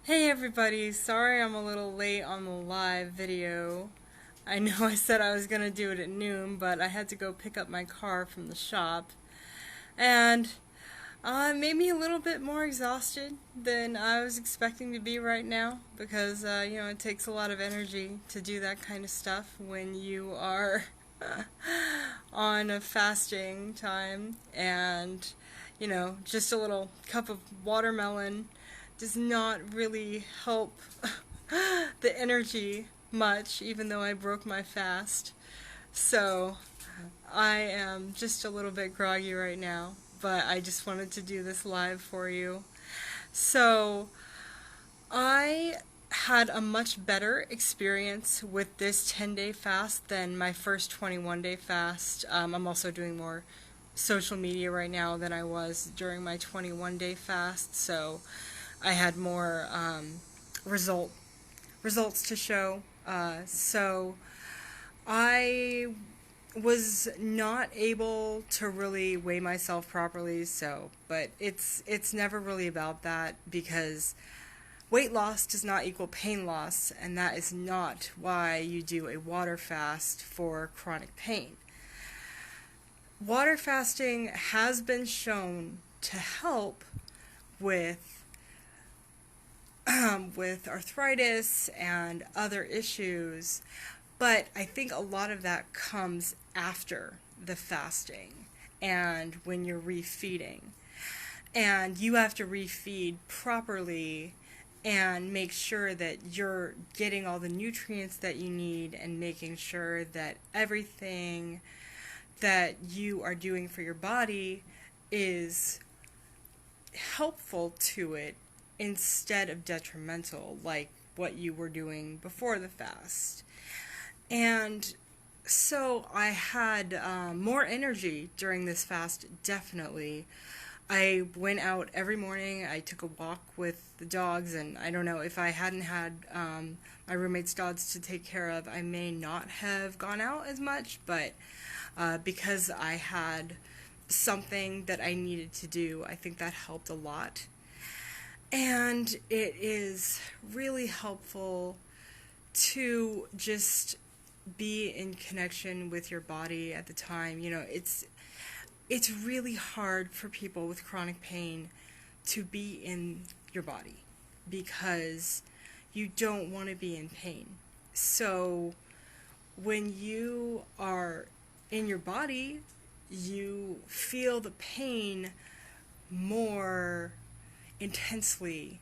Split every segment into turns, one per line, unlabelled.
Hey everybody, sorry I'm a little late on the live video. I know I said I was gonna do it at noon, but I had to go pick up my car from the shop. And it made me a little bit more exhausted than I was expecting to be right now because, it takes a lot of energy to do that kind of stuff when you are on a fasting time. And, just a little cup of watermelon does not really help the energy much, even though I broke my fast. So I am just a little bit groggy right now, but I just wanted to do this live for you. So I had a much better experience with this 10-day fast than my first 21-day fast. I'm also doing more social media right now than I was during my 21-day fast, so I had more results to show. So I was not able to really weigh myself properly. But it's never really about that because weight loss does not equal pain loss, and that is not why you do a water fast for chronic pain. Water fasting has been shown to help with with arthritis and other issues, but I think a lot of that comes after the fasting and when you're refeeding. And you have to refeed properly and make sure that you're getting all the nutrients that you need and making sure that everything that you are doing for your body is helpful to it instead of detrimental, like what you were doing before the fast. And so I had more energy during this fast, definitely. I went out every morning. I took a walk with the dogs, and I don't know, if I hadn't had my roommate's dogs to take care of, I may not have gone out as much, but because I had something that I needed to do, I think that helped a lot. And it is really helpful to just be in connection with your body at the time. It's really hard for people with chronic pain to be in your body because you don't want to be in pain. So when you are in your body, you feel the pain more intensely,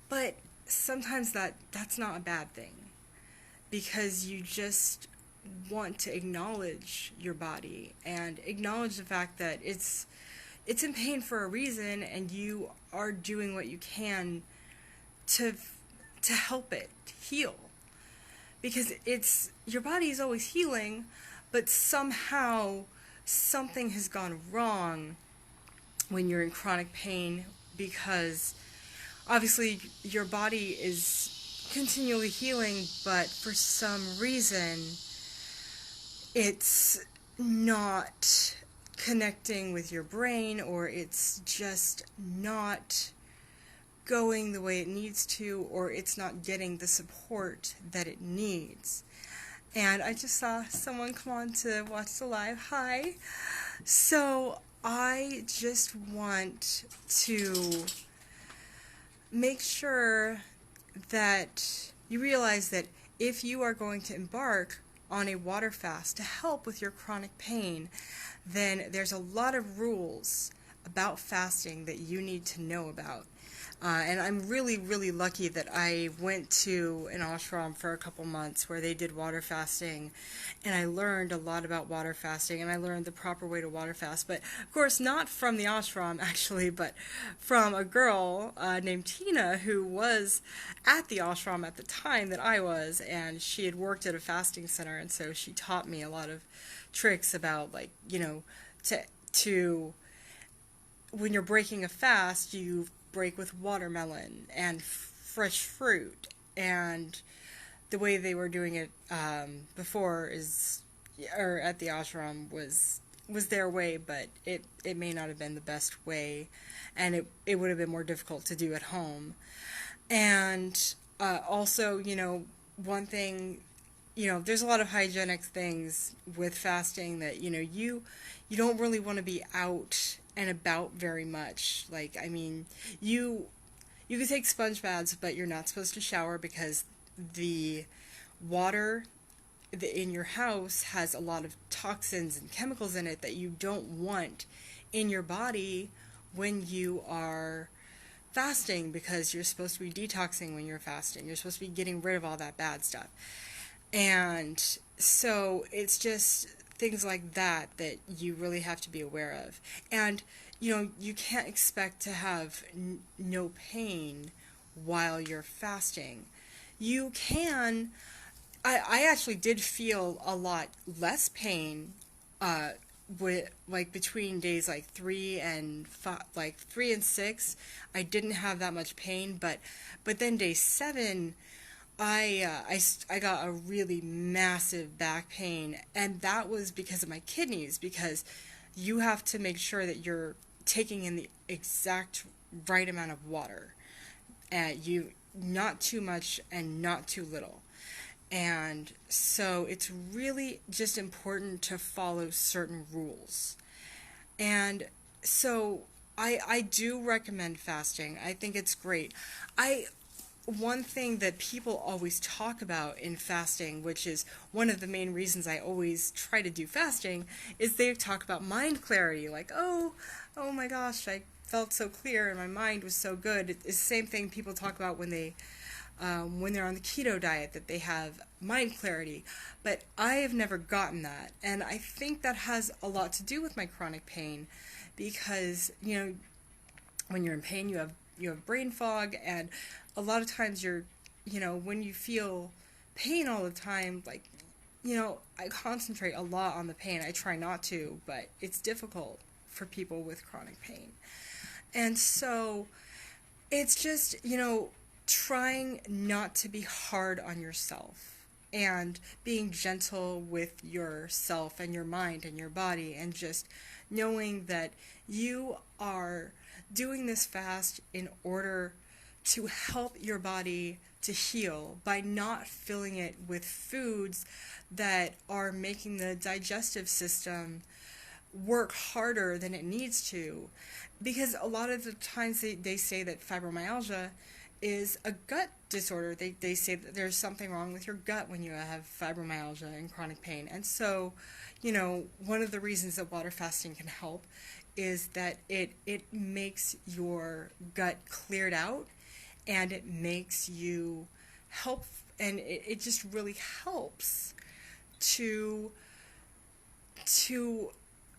but sometimes that's not a bad thing because you just want to acknowledge your body and acknowledge the fact that it's in pain for a reason, and you are doing what you can to help it heal, because it's your body is always healing, but somehow something has gone wrong when you're in chronic pain, because obviously your body is continually healing, but for some reason it's not connecting with your brain, or it's just not going the way it needs to, or it's not getting the support that it needs. And I just saw someone come on to watch the live. Hi. So I just want to make sure that you realize that if you are going to embark on a water fast to help with your chronic pain, then there's a lot of rules about fasting that you need to know about. And I'm really, really lucky that I went to an ashram for a couple months where they did water fasting, and I learned a lot about water fasting, and I learned the proper way to water fast. But of course, not from the ashram actually, but from a girl named Tina, who was at the ashram at the time that I was, and she had worked at a fasting center, and so she taught me a lot of tricks about, like, to when you're breaking a fast, you break with watermelon and fresh fruit, and the way they were doing it before or at the ashram was their way, but it may not have been the best way, and it would have been more difficult to do at home. And also, one thing, there's a lot of hygienic things with fasting that, you don't really want to be out and about very much. Like, I mean, you can take sponge baths, but you're not supposed to shower because the water in your house has a lot of toxins and chemicals in it that you don't want in your body when you are fasting, because you're supposed to be detoxing when you're fasting. You're supposed to be getting rid of all that bad stuff. And so it's just things like that that you really have to be aware of. And, you can't expect to have no pain while you're fasting. You can. I actually did feel a lot less pain with like between days like 3 and 6. I didn't have that much pain, but then day 7 I got a really massive back pain, and that was because of my kidneys, because you have to make sure that you're taking in the exact right amount of water. You not too much and not too little. And so it's really just important to follow certain rules. And so I do recommend fasting. I think it's great. I One thing that people always talk about in fasting, which is one of the main reasons I always try to do fasting, is they talk about mind clarity. Like, oh my gosh, I felt so clear and my mind was so good. It's the same thing people talk about when they're on the keto diet, that they have mind clarity. But I have never gotten that, and I think that has a lot to do with my chronic pain, because when you're in pain, you have brain fog, and a lot of times when you feel pain all the time, like, I concentrate a lot on the pain. I try not to, but it's difficult for people with chronic pain. And so it's just, trying not to be hard on yourself, and being gentle with yourself and your mind and your body, and just knowing that you are doing this fast in order to help your body to heal by not filling it with foods that are making the digestive system work harder than it needs to. Because a lot of the times they say that fibromyalgia is a gut disorder. They say that there's something wrong with your gut when you have fibromyalgia and chronic pain. And so, one of the reasons that water fasting can help is that it makes your gut cleared out, and it makes you help, and it just really helps to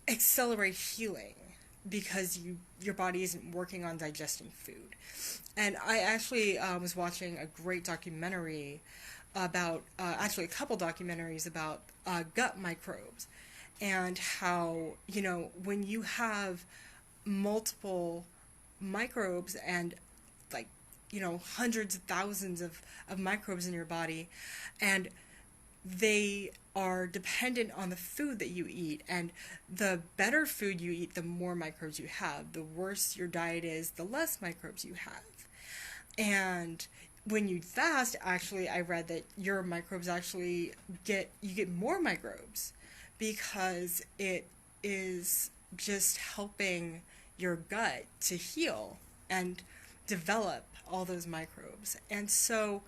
accelerate healing, because your body isn't working on digesting food. And I actually was watching a great documentary about, actually a couple documentaries about gut microbes, and how, when you have multiple microbes and, like, hundreds of thousands of microbes in your body, and they are dependent on the food that you eat. And the better food you eat, the more microbes you have. The worse your diet is, the less microbes you have. And when you fast, actually, I read that your microbes actually you get more microbes, because it is just helping your gut to heal and develop all those microbes. And so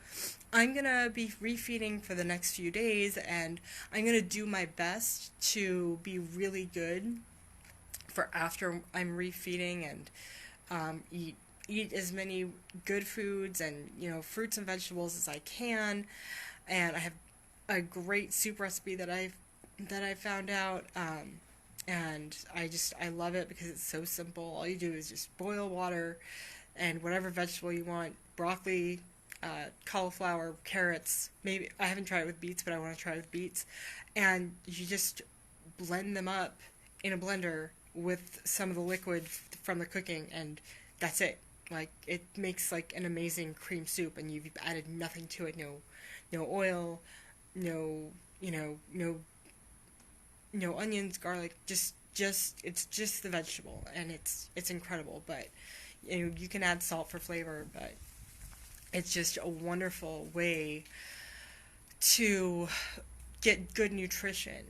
I'm going to be refeeding for the next few days, and I'm going to do my best to be really good for after I'm refeeding, and eat as many good foods and fruits and vegetables as I can. And I have a great soup recipe that I found out, and I love it because it's so simple. All you do is just boil water and whatever vegetable you want: broccoli, cauliflower, carrots. Maybe I haven't tried it with beets, but I want to try it with beets. And you just blend them up in a blender with some of the liquid from the cooking, and that's it. Like, it makes like an amazing cream soup, and you've added nothing to it. No oil, no onions, garlic. Just it's just the vegetable, and it's incredible. But you can add salt for flavor, but It's just a wonderful way to get good nutrition.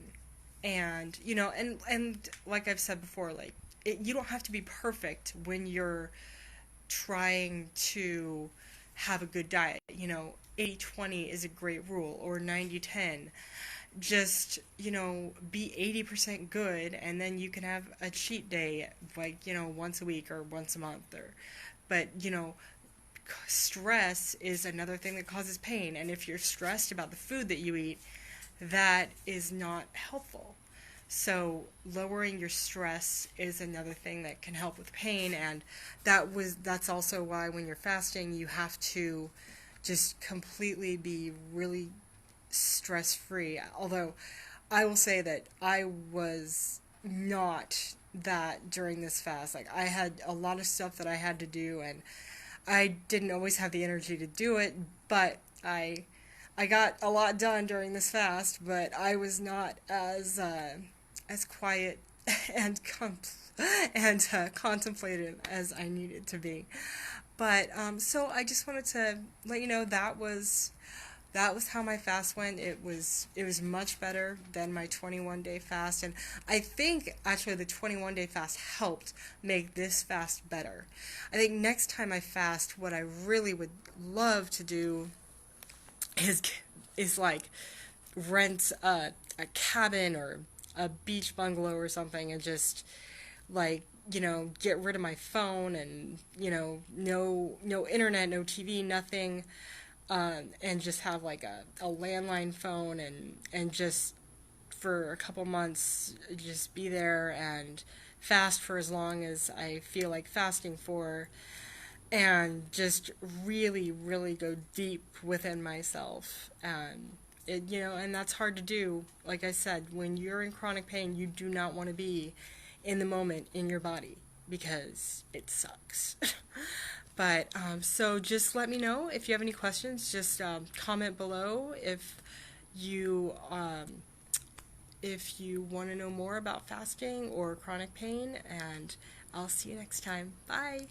And and like I've said before, like you don't have to be perfect when you're trying to have a good diet. 80/20 is a great rule, or 90/10. Just, be 80% good, and then you can have a cheat day, like, once a week or once a month. But, stress is another thing that causes pain. And if you're stressed about the food that you eat, that is not helpful. So lowering your stress is another thing that can help with pain, and that's also why when you're fasting you have to just completely be really stress free. Although I will say that I was not that during this fast. Like, I had a lot of stuff that I had to do, and I didn't always have the energy to do it, but I got a lot done during this fast, but I was not as quiet and contemplative as I needed to be. But so I just wanted to let you know that was how my fast went. It was much better than my 21-day fast, and I think actually the 21-day fast helped make this fast better. I think next time I fast, what I really would love to do is like rent a cabin or a beach bungalow or something, and just like get rid of my phone, and no internet, no TV, nothing, and just have like a landline phone, and just for a couple months just be there and fast for as long as I feel like fasting for, and just really, really go deep within myself. And that's hard to do. Like I said, when you're in chronic pain, you do not want to be in the moment in your body, because it sucks. But so just let me know if you have any questions. Just comment below you if you want to know more about fasting or chronic pain, and I'll see you next time. Bye.